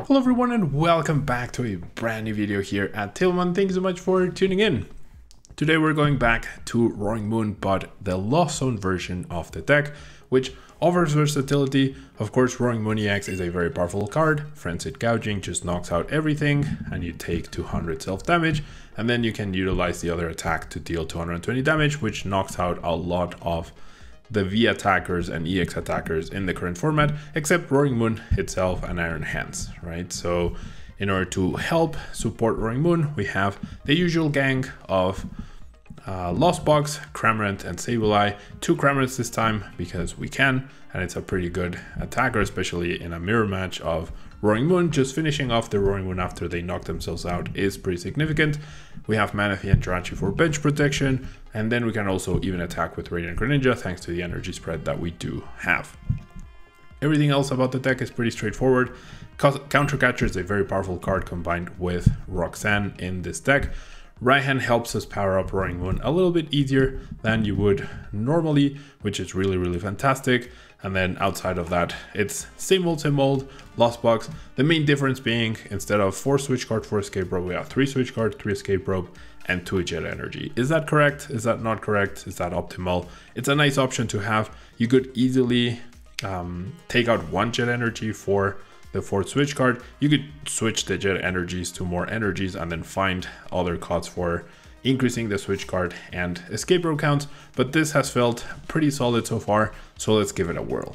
Hello everyone and welcome back to a brand new video here at tablemon. Thank you so much for tuning in. Today we're going back to Roaring Moon, but the Lost Zone version of the deck, which offers versatility. Of course, Roaring Moon EX is a very powerful card. Frenzied Gouging just knocks out everything and you take 200 self damage, and then you can utilize the other attack to deal 220 damage, which knocks out a lot of the V attackers and EX attackers in the current format, except Roaring Moon itself and Iron Hands, right? So in order to help support Roaring Moon, we have the usual gang of Lost Box, Cramorant, and Sableye. 2 Cramorants this time because we can, and it's a pretty good attacker, especially in a mirror match of Roaring Moon. Just finishing off the Roaring Moon after they knock themselves out is pretty significant. We have Manaphy and Jirachi for bench protection, and then we can also even attack with Radiant Greninja thanks to the energy spread that we do have. Everything else about the deck is pretty straightforward. Counter Catcher is a very powerful card combined with Roxanne in this deck. Raihan helps us power up Roaring Moon a little bit easier than you would normally, which is really fantastic. And then outside of that, it's same old, Lost Box. The main difference being, instead of 4 Switch Card, 4 Escape Rope, we have 3 Switch Card, 3 Escape Rope, and 2 Jet Energy. Is that correct? Is that not correct? Is that optimal? It's a nice option to have. You could easily take out 1 Jet Energy for the 4th Switch Card. You could switch the Jet Energies to more energies and then find other cards for increasing the Switch Card and Escape Rope counts, but this has felt pretty solid so far, so let's give it a whirl.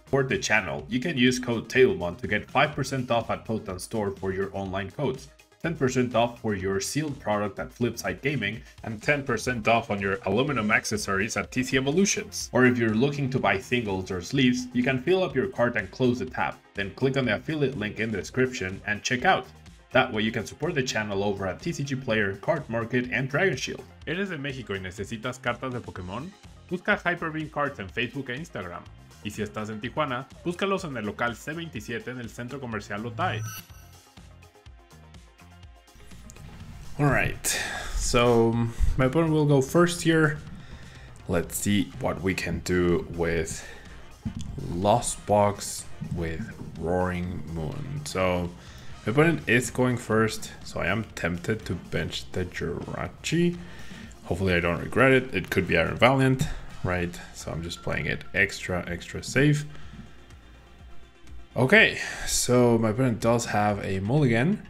For the channel, you can use code tablemon to get 5% off at Potent Store for your online codes, 10% off for your sealed product at Flipside Gaming, and 10% off on your aluminum accessories at TC Evolutions. Or if you're looking to buy singles or sleeves, you can fill up your cart and close the tab, then click on the affiliate link in the description and check out. That way you can support the channel over at TCG Player, Card Market, and Dragon Shield. ¿Eres de México y necesitas cartas de Pokémon? Busca Hyperbeam Cards en Facebook e Instagram. Y si estás en Tijuana, búscalos en el local C27 en el Centro Comercial Otay. Alright, so my opponent will go first here. Let's see what we can do with Lost Box with Roaring Moon. So my opponent is going first, so I am tempted to bench the Jirachi. Hopefully I don't regret it. It could be Iron Valiant, right? So I'm just playing it extra safe. Okay, so my opponent does have a mulligan.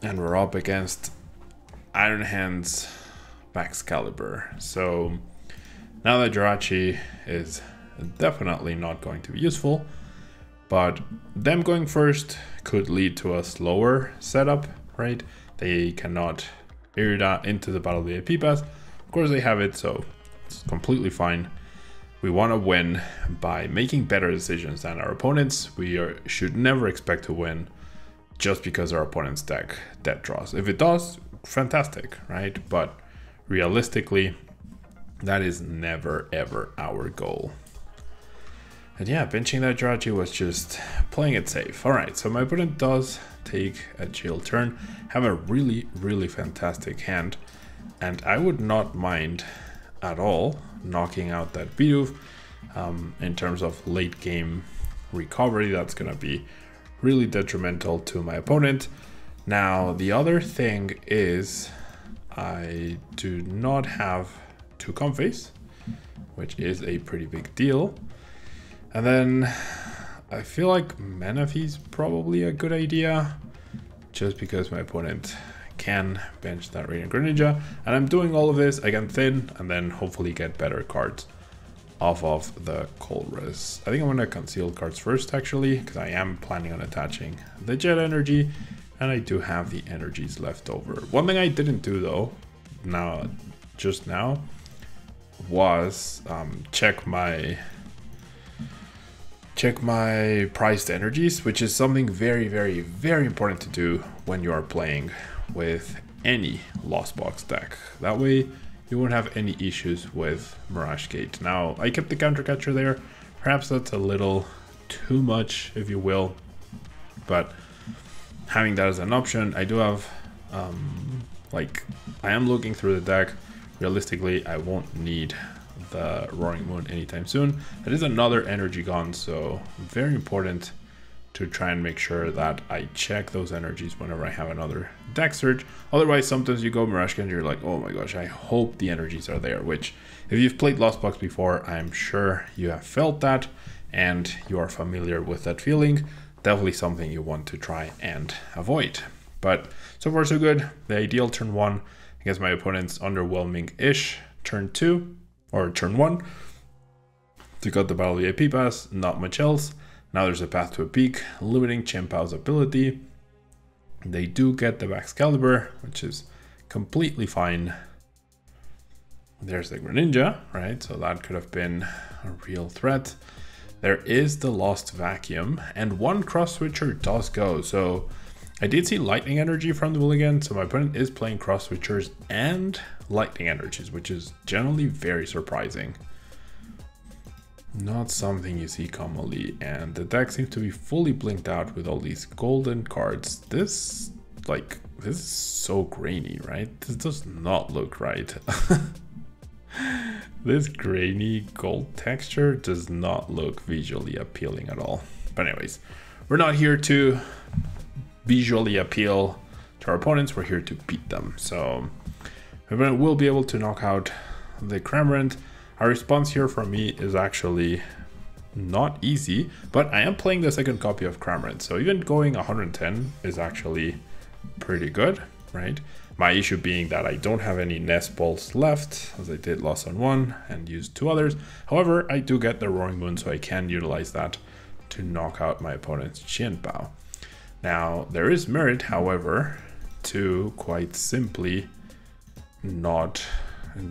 And we're up against Iron Hands Max Caliber. So now that Jirachi is definitely not going to be useful, but them going first could lead to a slower setup, right? They cannot Irida into the Battle VIP Pass. Of course they have it, so it's completely fine. We want to win by making better decisions than our opponents. We should never expect to win just because our opponent's deck dead draws. If it does, fantastic, right? But realistically, that is never ever our goal. And yeah, benching that Jirachi was just playing it safe. All right, so my opponent does take a chill turn, have a really fantastic hand, and I would not mind at all knocking out that Bidoof. In terms of late game recovery, that's gonna be really detrimental to my opponent. Now, the other thing is I do not have 2 Comfeys, which is a pretty big deal. And then I feel like Manaphy's probably a good idea, just because my opponent can bench that Radiant Greninja. And I'm doing all of this, I can thin, and then hopefully get better cards off of the Colress. I think I'm gonna conceal cards first actually, because I am planning on attaching the Jet Energy, and I do have the energies left over. One thing I didn't do though, just now, was check my priced energies, which is something very important to do when you are playing with any Lost Box deck. That way you won't have any issues with Mirage Gate. Now, I kept the Counter Catcher there. Perhaps that's a little too much, if you will, but having that as an option, I do have, I am looking through the deck. Realistically, I won't need the Roaring Moon anytime soon. It is another energy gone, so very important to try and make sure that I check those energies whenever I have another deck search. Otherwise, sometimes you go Mirage Gate and you're like, oh my gosh, I hope the energies are there, which if you've played Lost Box before, I'm sure you have felt that and you are familiar with that feeling. Definitely something you want to try and avoid. But so far so good. The ideal turn 1 against my opponent's underwhelming-ish turn 2 or turn 1. To got the Battle VIP Pass, not much else. Now there's a path to a peak, limiting Chien-Pao's ability. They do get the Excalibur, which is completely fine. There's the Greninja, right? So that could have been a real threat. There is the Lost Vacuum, and one Cross Switcher does go. So I did see Lightning Energy from the Mulligan, so my opponent is playing Cross Switchers and Lightning Energies, which is generally very surprising. Not something you see commonly, and the deck seems to be fully blinked out with all these golden cards. This is so grainy, right? This does not look right. This grainy gold texture does not look visually appealing at all. But anyways, we're not here to visually appeal to our opponents, we're here to beat them. So my opponent will be able to knock out the Cramorant. Our response here from me is actually not easy, but I am playing the second copy of Cramorant, so even going 110 is actually pretty good, right? My issue being that I don't have any Nest Balls left, as I did lost on one and used 2 others. However, I do get the Roaring Moon, so I can utilize that to knock out my opponent's Chien-Pao. Now, there is merit, however, to quite simply not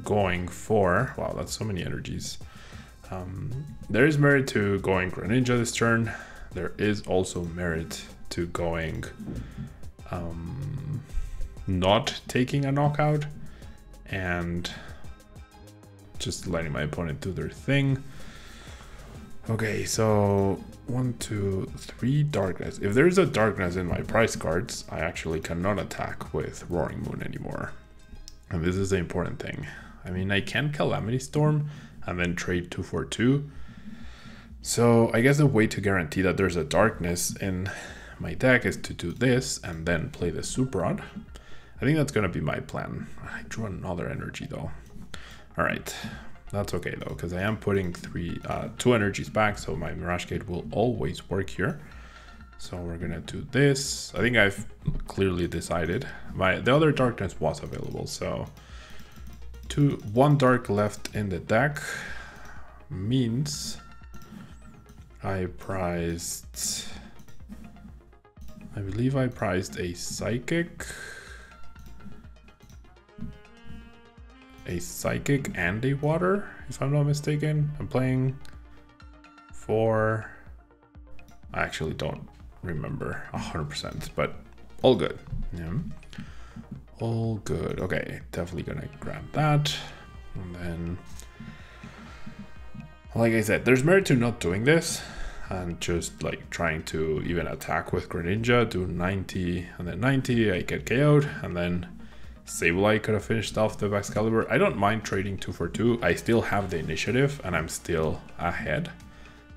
going for, wow, that's so many energies. There is merit to going Greninja this turn. There is also merit to going not taking a knockout and just letting my opponent do their thing. Okay, so 1, 2, 3 Darkness. If there's a Darkness in my prize cards, I actually cannot attack with Roaring Moon anymore. And this is the important thing. I mean, I can Calamity Storm and then trade 2 for 2. So I guess the way to guarantee that there's a Darkness in my deck is to do this and then play the Super Rod. I think that's going to be my plan. I drew another energy though. All right, that's okay though, because I am putting 2 energies back, so my Mirage Gate will always work here. So we're gonna do this. I think I've clearly decided. The other Darkness was available, so 1 dark left in the deck means I believe I prized a Psychic and a Water, if I'm not mistaken. I'm playing for, I actually don't remember 100%, but all good. Yeah, all good. Okay, definitely gonna grab that. And then, like I said, there's merit to not doing this and just like trying to even attack with Greninja, do 90 and then 90, I get KO'd, and then Sableye could have finished off the Excalibur. I don't mind trading 2 for 2. I still have the initiative and I'm still ahead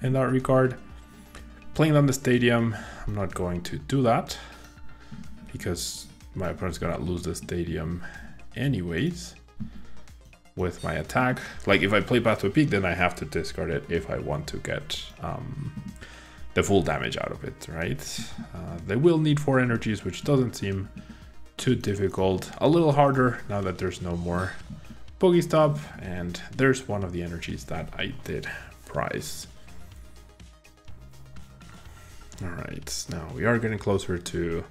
in that regard. Playing on the stadium, I'm not going to do that because my opponent's gonna lose the stadium anyways with my attack. Like if I play Path to a Peak, then I have to discard it if I want to get the full damage out of it, right? They will need 4 energies, which doesn't seem too difficult. A little harder now that there's no more Pokestop, and there's one of the energies that I did prize. All right, now we are getting closer to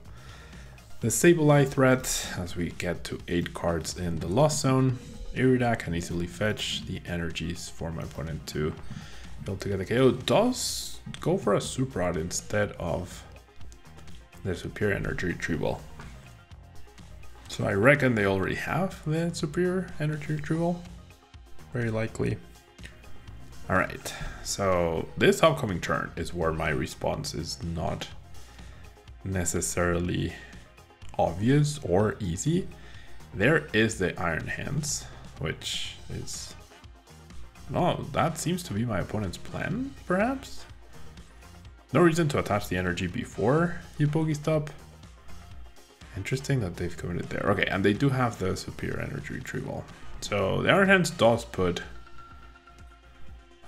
the Sableye threat as we get to 8 cards in the Lost Zone. Irida can easily fetch the energies for my opponent to be able to get the KO. Does go for a Super Rod instead of the Superior Energy Retrieval. So I reckon they already have the Superior Energy Retrieval. Very likely. Alright, so this upcoming turn is where my response is not necessarily obvious or easy. There is the Iron Hands, which is No, that seems to be my opponent's plan, perhaps? No reason to attach the energy before you Pokestop. Interesting that they've committed there. Okay, and they do have the superior energy retrieval. So the Iron Hands does put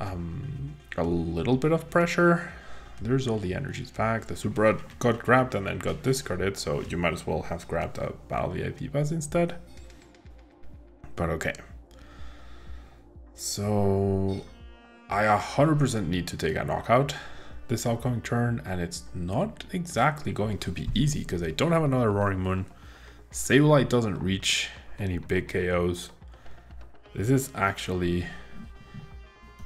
a little bit of pressure. There's all the energies back. The Super Rod got grabbed and then got discarded, so you might as well have grabbed a Battle VIP Pass instead. But okay. So I 100% need to take a knockout this upcoming turn, and it's not exactly going to be easy because I don't have another Roaring Moon. Sableye doesn't reach any big KOs. This is actually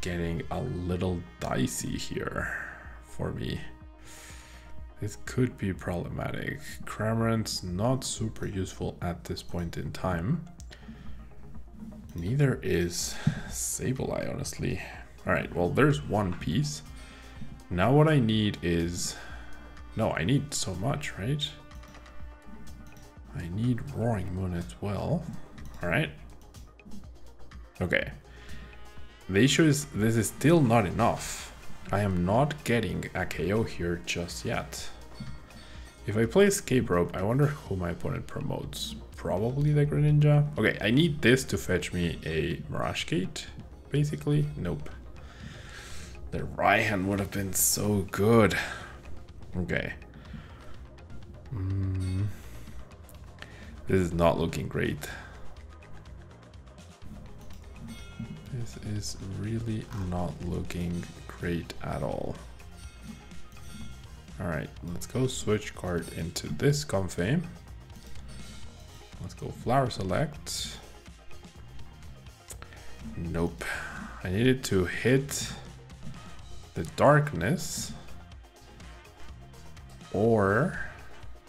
getting a little dicey here for me. This could be problematic. Cramorant's not super useful at this point in time. Neither is Sableye, honestly. Alright, well, there's one piece. Now what I need is... No, I need so much, right? I need Roaring Moon as well. Alright. Okay. The issue is this is still not enough. I am not getting a KO here just yet. If I play Escape Rope, I wonder who my opponent promotes. Probably the Greninja. Okay, I need this to fetch me a Mirage Gate, basically. Nope. The Raihan would have been so good. Okay. This is not looking great. This is really not looking great at all. Alright, let's go Switch Cart into this Comfey. Let's go Flower Select. Nope. I needed to hit the Darkness or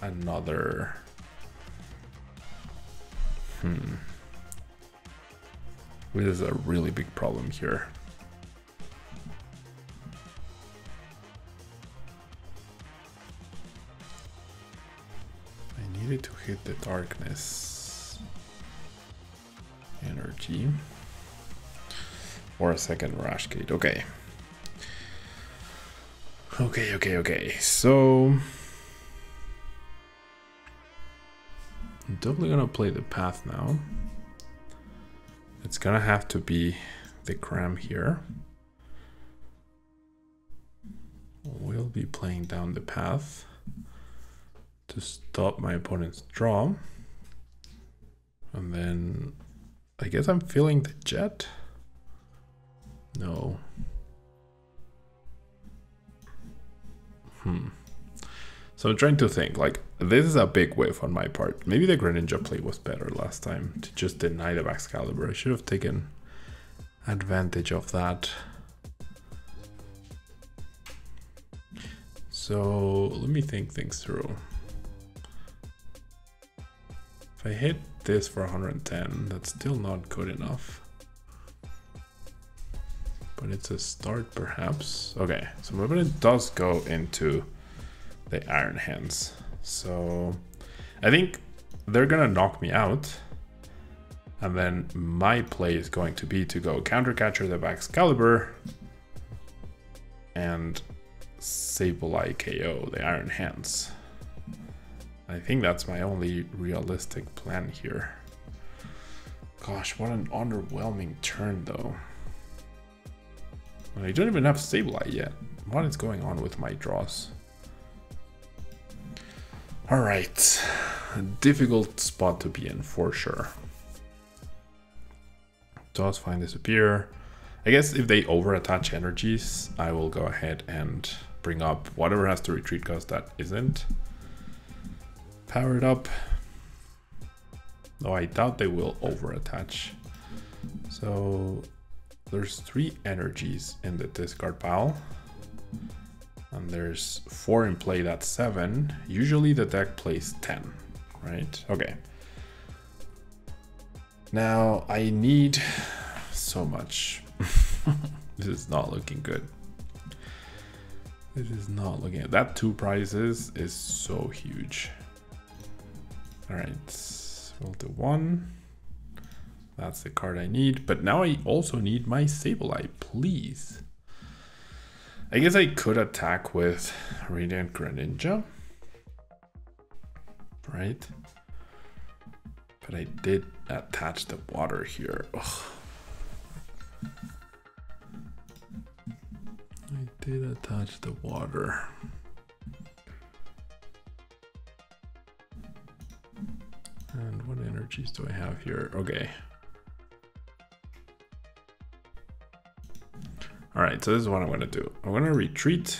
another. This is a really big problem here. I needed to hit the Darkness energy or a second Mirage Gate. Okay. Okay. So I'm definitely gonna play the path now. It's gonna have to be the Cram here. We'll be playing down the path to stop my opponent's draw. And then I guess I'm feeling the Jet. No. So I'm trying to think, like, this is a big whiff on my part. Maybe the Greninja play was better last time to just deny the Excalibur. I should have taken advantage of that. So let me think things through. If I hit this for 110, that's still not good enough. But it's a start perhaps. Okay, so my opponent does go into the Iron Hands. So I think they're gonna knock me out. And then my play is going to be to go Counter Catcher the Excalibur and Sableye KO the Iron Hands. I think that's my only realistic plan here. Gosh, what an underwhelming turn though. I don't even have Sableye yet. What is going on with my draws? Alright, a difficult spot to be in for sure. Does find disappear. I guess if they over-attach energies, I will go ahead and bring up whatever has to retreat cost that isn't powered up. Though I doubt they will over-attach. So there's 3 energies in the discard pile. And there's 4 in play, that's 7. Usually the deck plays 10, right? Okay. Now I need so much. This is not looking good. This is not looking good. That 2 prizes is so huge. All right, we'll do 1. That's the card I need. But now I also need my Sableye, please. I guess I could attack with Radiant Greninja. Right? But I did attach the water here. Ugh. I did attach the water. And what energies do I have here? Okay. All right, so this is what I'm gonna do. I'm gonna retreat.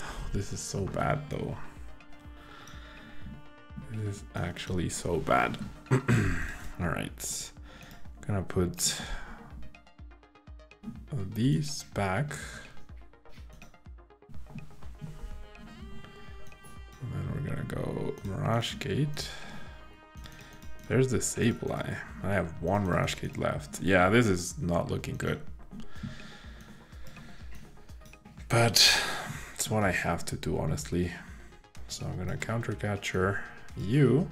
Oh, this is so bad though. This is actually so bad. All right, gonna put these back. And then we're gonna go Mirage Gate. There's the Sableye. I have one Mirage Gate left. Yeah, this is not looking good. But it's what I have to do, honestly. So I'm gonna counter catcher you.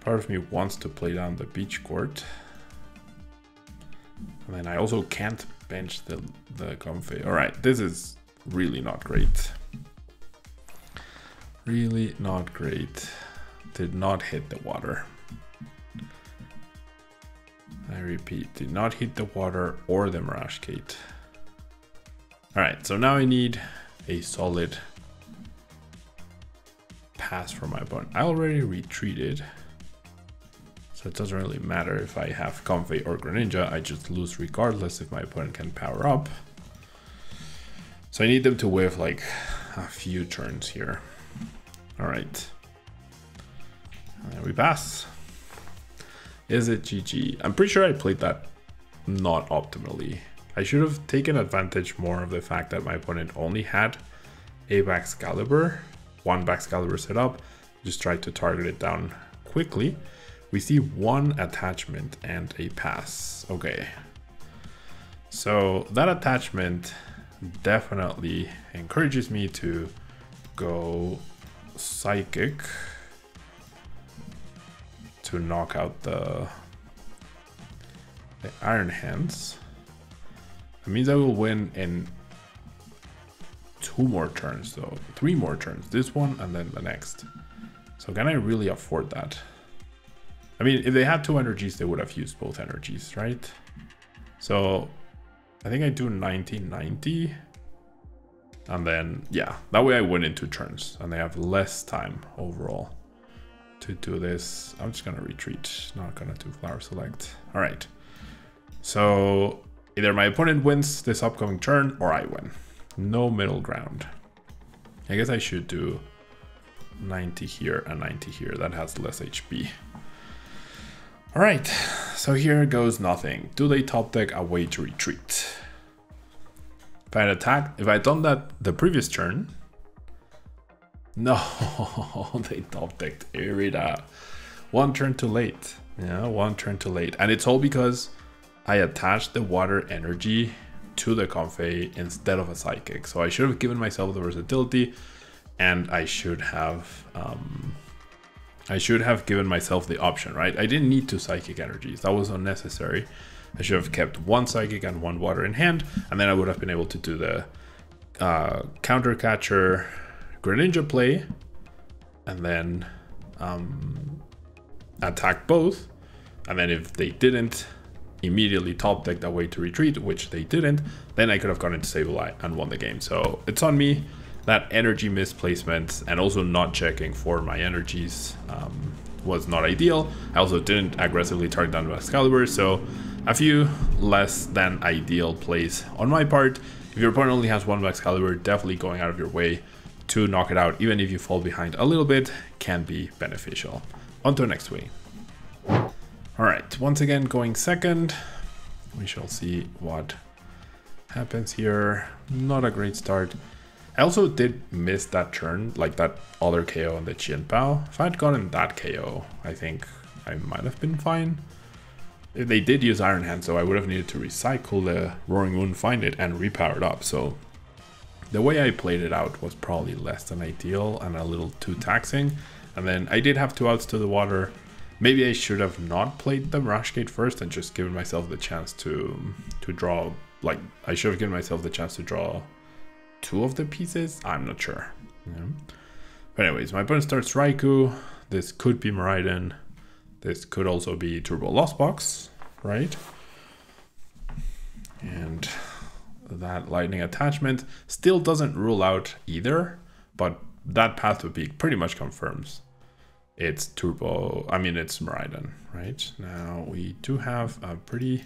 Part of me wants to play down the Beach Court. And then I also can't bench the Comfey. All right, this is really not great. Really not great. Did not hit the water. I repeat, did not hit the water or the Mirage Gate. All right, so now I need a solid pass from my opponent. I already retreated, so it doesn't really matter if I have Comfey or Greninja. I just lose regardless if my opponent can power up. So I need them to whiff like a few turns here. All right. And there we pass. Is it GG? I'm pretty sure I played that not optimally. I should have taken advantage more of the fact that my opponent only had a Baxcalibur, one Baxcalibur set up. Just tried to target it down quickly. We see one attachment and a pass. Okay. So that attachment definitely encourages me to go Psychic to knock out the Iron Hands. That means I will win in 2 more turns though, 3 more turns. This one and then the next. So can I really afford that? I mean, if they had 2 energies, they would have used both energies, right? So I think I do 90-90. And then, yeah, that way I win in 2 turns and they have less time overall to do this. I'm just gonna retreat, not gonna do flower select. All right, so either my opponent wins this upcoming turn or I win. No middle ground. I guess I should do 90 here and 90 here. That has less HP. All right, so here goes nothing. Do they top deck a way to retreat? If I had attacked, if I had done that the previous turn, no, they top decked Irida. 1 turn too late. Yeah, 1 turn too late. And it's all because I attached the water energy to the Comfey instead of a Psychic. So I should have given myself the versatility, and I should have given myself the option, right? I didn't need 2 Psychic energies. That was unnecessary. I should have kept 1 Psychic and 1 water in hand, and then I would have been able to do the counter catcher Greninja play, and then attack both. And then if they didn't immediately top deck that way to retreat, which they didn't, then I could have gone into Sableye and won the game. So it's on me. That energy misplacement and also not checking for my energies was not ideal. I also didn't aggressively target down Excalibur, so a few less than ideal plays on my part. If your opponent only has 1 Excalibur, definitely going out of your way to knock it out, even if you fall behind a little bit, can be beneficial. On to the next way. All right, once again going second. We shall see what happens here. Not a great start. I also did miss that turn, like that other KO on the Qianbao. If I had gotten that KO, I think I might have been fine. If they did use Iron Hand, so I would have needed to recycle the Roaring Moon, find it, and repower it up. So the way I played it out was probably less than ideal and a little too taxing. And then I did have 2 outs to the water, Maybe I should have not played the Mirage Gate first and just given myself the chance to draw, like, I should have given myself the chance to draw 2 of the pieces. I'm not sure. Yeah. But anyways, my opponent starts Raikou. This could be Miraidon. This could also be Turbo Lost Box, right? And that lightning attachment still doesn't rule out either, but that path to Peak pretty much confirms it's Turbo, I mean it's Miraidon, right? Now we do have a pretty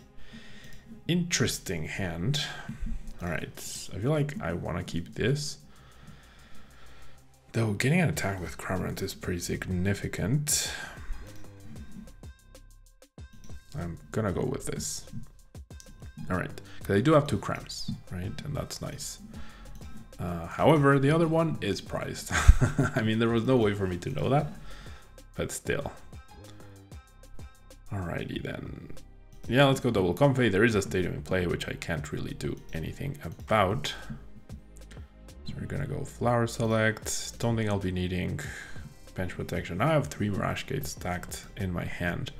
interesting hand. All right, I feel like I want to keep this. Though getting an attack with Cramorant is pretty significant. I'm gonna go with this. All right, because I do have 2 crams, right? And that's nice. However, the other one is priced. I mean, there was no way for me to know that, but still. Alrighty then. Yeah, let's go double Comfey. There is a stadium in play, which I can't really do anything about. So we're gonna go Flower Select. Don't think I'll be needing bench protection. I have 3 Mirage Gates stacked in my hand,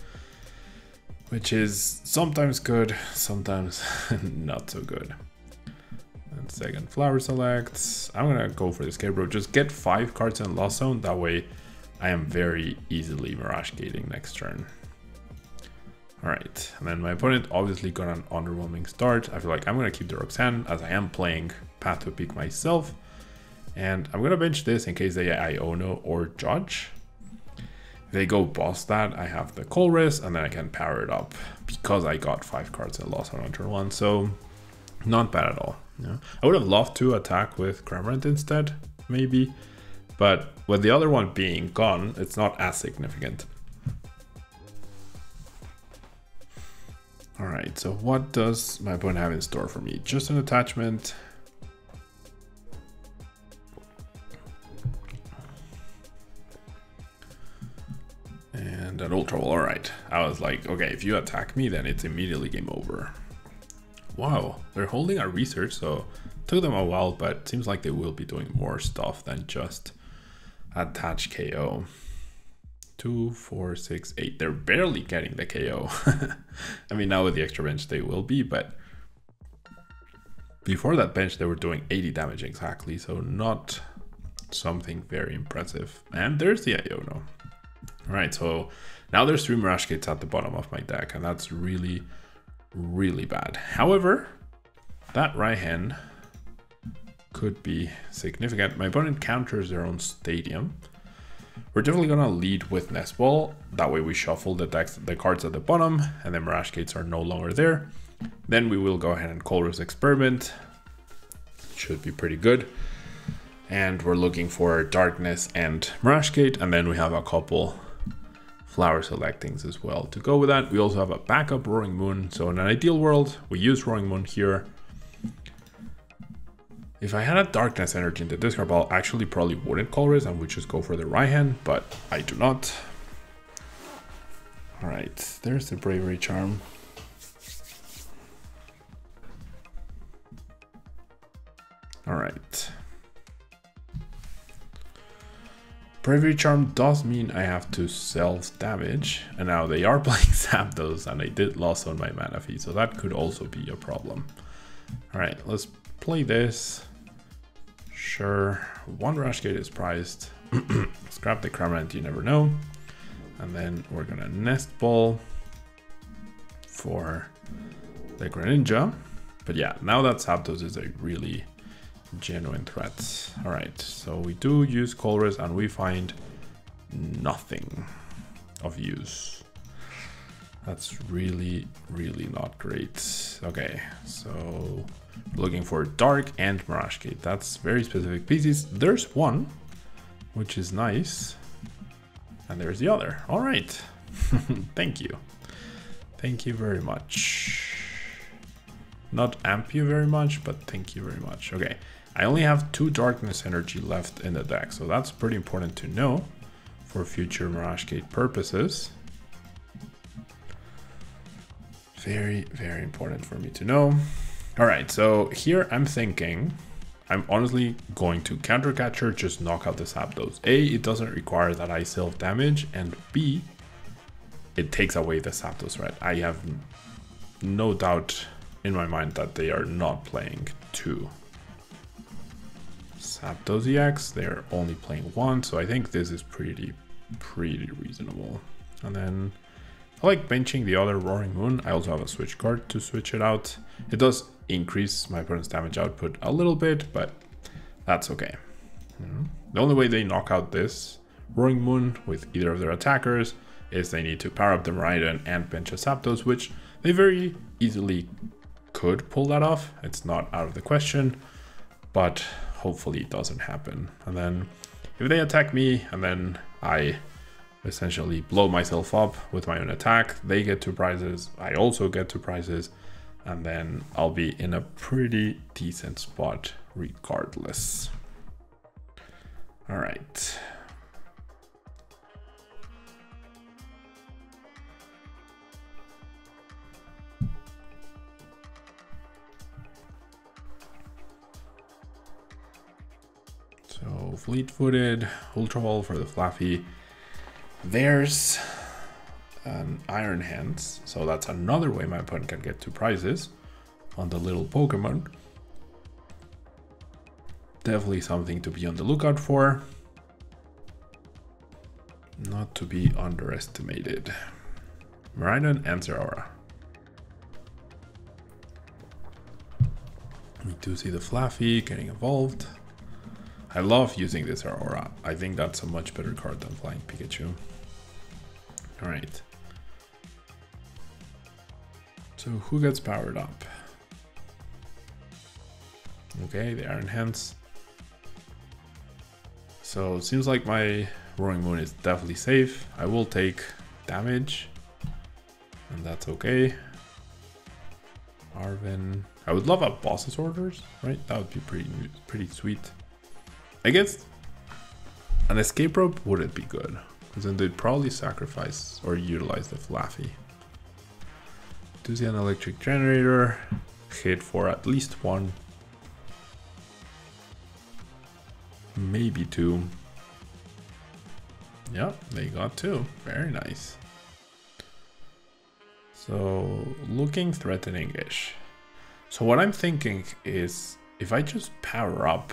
which is sometimes good, sometimes not so good. And second Flower Select. I'm gonna go for the Escape Rope. Just get 5 cards in Lost Zone. That way I am very easily Mirage Gating next turn. All right, and then my opponent obviously got an underwhelming start. I feel like I'm gonna keep the Roxanne as I am playing Path to Peak myself. And I'm gonna bench this in case they Iono or Judge. If they go boss that, I have the Colress and then I can power it up because I got 5 cards in Lost on turn 1. So not bad at all. Yeah. I would have loved to attack with Cramorant instead, maybe. But with the other one being gone, it's not as significant. All right, so what does my opponent have in store for me? Just an attachment. And an Ultra Ball. All right, I was like, okay, if you attack me, then it's immediately game over. Wow, they're holding our research, so it took them a while, but it seems like they will be doing more stuff than just attach KO. 2, 4, 6, 8. They're barely getting the KO. I mean, now with the extra bench, they will be, but before that bench, they were doing 80 damage exactly, so not something very impressive. And there's the Iono. All right, so now there's 3 Mirage Gates at the bottom of my deck, and that's really, really bad. However, that Raihan could be significant. My opponent counters their own stadium. We're definitely gonna lead with Nest Ball. That way we shuffle the cards at the bottom and the Mirage Gates are no longer there. Then we will go ahead and Colress Experiment. Should be pretty good. And we're looking for Darkness and Mirage Gate, and then we have a couple Flower Selectings as well to go with that. We also have a backup Roaring Moon. So in an ideal world, we use Roaring Moon here. If I had a Darkness Energy in the discard pile, I actually probably wouldn't Colress and would just go for the Raihan, but I do not. All right, there's the Bravery Charm. All right. Bravery Charm does mean I have to self-damage, and now they are playing Zapdos, and I did lost on my Manaphy, so that could also be a problem. All right, let's play this. Sure, 1 Rush Gate is priced. Let's grab the Cramorant, you never know. And then we're gonna Nest Ball for the Greninja. But yeah, now that Zapdos is a really genuine threat. All right, so we do use Colress and we find nothing of use. That's really, really not great. Okay, so looking for Dark and Mirage Gate. That's very specific pieces. There's one, which is nice. And there's the other. All right. Thank you. Thank you very much. Not amp you very much, but thank you very much. Okay, I only have 2 Darkness Energy left in the deck, so that's pretty important to know for future Mirage Gate purposes. Very, very important for me to know. All right, so here I'm thinking, I'm honestly going to Counter Catcher, just knock out the Zapdos. A, it doesn't require that I self-damage, and B, it takes away the Zapdos, right? I have no doubt in my mind that they are not playing 2 Zapdos EX. They're only playing 1, so I think this is pretty reasonable. And then I like benching the other Roaring Moon. I also have a Switch Cart to switch it out. It does increase my opponent's damage output a little bit, but that's okay. The only way they knock out this Roaring Moon with either of their attackers is they need to power up the Miraidon and bench a Zapdos, which they very easily could pull that off. It's not out of the question, but hopefully it doesn't happen. And then if they attack me and then I essentially blow myself up with my own attack, they get 2 prizes, I also get 2 prizes, and then I'll be in a pretty decent spot regardless. All right. So fleet-footed, Ultra Ball for the Fluffy. There's an Iron Hands, so that's another way my opponent can get 2 prizes on the little Pokemon. Definitely something to be on the lookout for. Not to be underestimated. Miraidon and Zeraora. We do see the Fluffy getting evolved. I love using this Zeraora. I think that's a much better card than Flying Pikachu. All right. So who gets powered up? Okay, the Iron Hands. So it seems like my Roaring Moon is definitely safe. I will take damage, and that's okay. Arven. I would love a boss's orders, right? That would be pretty sweet. I guess an escape rope wouldn't be good, because then they'd probably sacrifice or utilize the Fluffy. Do see an electric generator, hit for at least 1, maybe 2. Yep, they got 2. Very nice. So looking threatening-ish. So what I'm thinking is if I just power up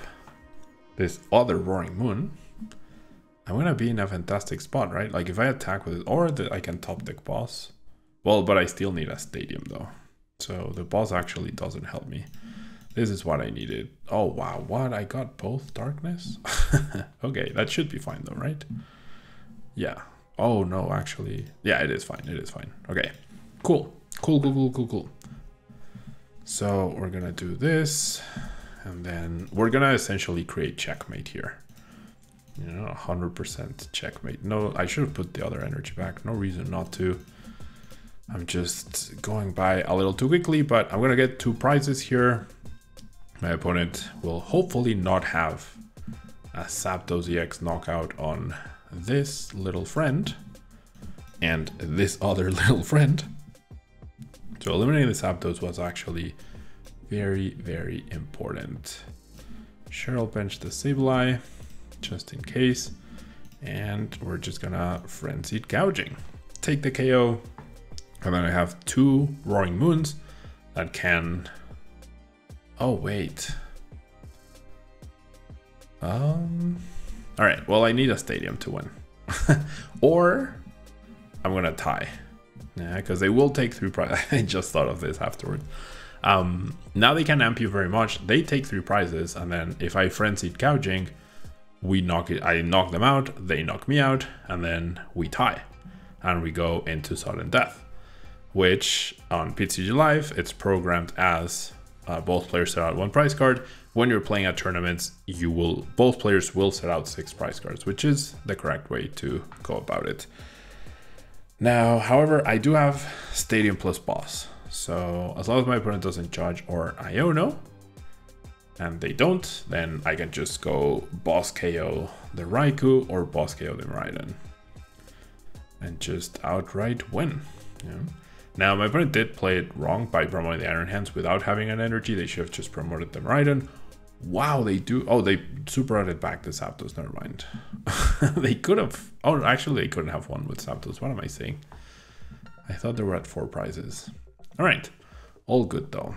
this other Roaring Moon, I'm gonna be in a fantastic spot, right? Like if I attack with it, or I can top deck boss. Well, but I still need a stadium though. So the boss actually doesn't help me. This is what I needed. Oh wow, what? I got both darkness? Okay, that should be fine though, right? Yeah. Oh no, actually. Yeah, it is fine. It is fine. Okay, cool. Cool. So we're gonna do this. And then we're gonna essentially create checkmate here. You know, 100% checkmate. No, I should have put the other energy back. No reason not to. I'm just going by a little too quickly, but I'm gonna get 2 prizes here. My opponent will hopefully not have a Zapdos EX knockout on this little friend and this other little friend. So eliminating the Zapdos was actually very important. Cheryl bench the Sableye just in case, and we're just gonna Frenzied Gouging. Take the KO, and then I have 2 Roaring Moons that can... Oh wait. Alright, well I need a stadium to win. Or I'm gonna tie. Yeah, because they will take 3 prizes. I just thought of this afterwards. Now they can amp you very much. They take 3 prizes, and then if I Frenzied Gouging, I knock them out, they knock me out, and then we tie. And we go into sudden death. Which on PCG Live, it's programmed as both players set out 1 prize card. When you're playing at tournaments, both players will set out 6 prize cards, which is the correct way to go about it. Now, however, I do have Stadium plus Boss. So as long as my opponent doesn't judge or Iono, and they don't, then I can just go Boss KO the Raikou or Boss KO the Miraidon. And just outright win. Yeah. Now, my opponent did play it wrong by promoting the Iron Hands without having an energy. They should have just promoted the Miraidon. Wow, they do. Oh, they super routed back the Zapdos. Never mind. They could have. Oh, actually, they couldn't have won with Zapdos. What am I saying? I thought they were at 4 prizes. All right, all good though.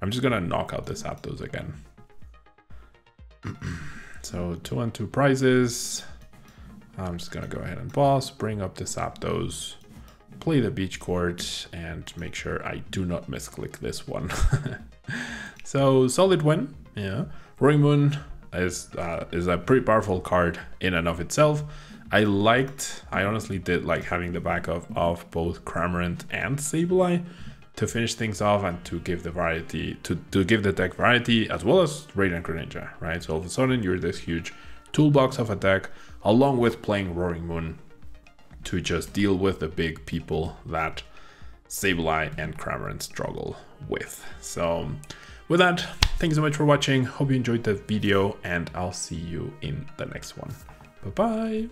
I'm just gonna knock out this Zapdos again. So 2 and 2 prizes. I'm just gonna go ahead and pause, bring up the Zapdos, play the Beach Court, and make sure I do not misclick this one. So solid win, yeah. Roaring Moon is a pretty powerful card in and of itself. I honestly did like having the backup of both Cramorant and Sableye to finish things off and to give the variety, to give the deck variety, as well as Radiant Greninja, right? So all of a sudden you're this huge toolbox of a deck, along with playing Roaring Moon to just deal with the big people that Sableye and Cramorant struggle with. So with that, thank you so much for watching. Hope you enjoyed the video, and I'll see you in the next one. Bye-bye.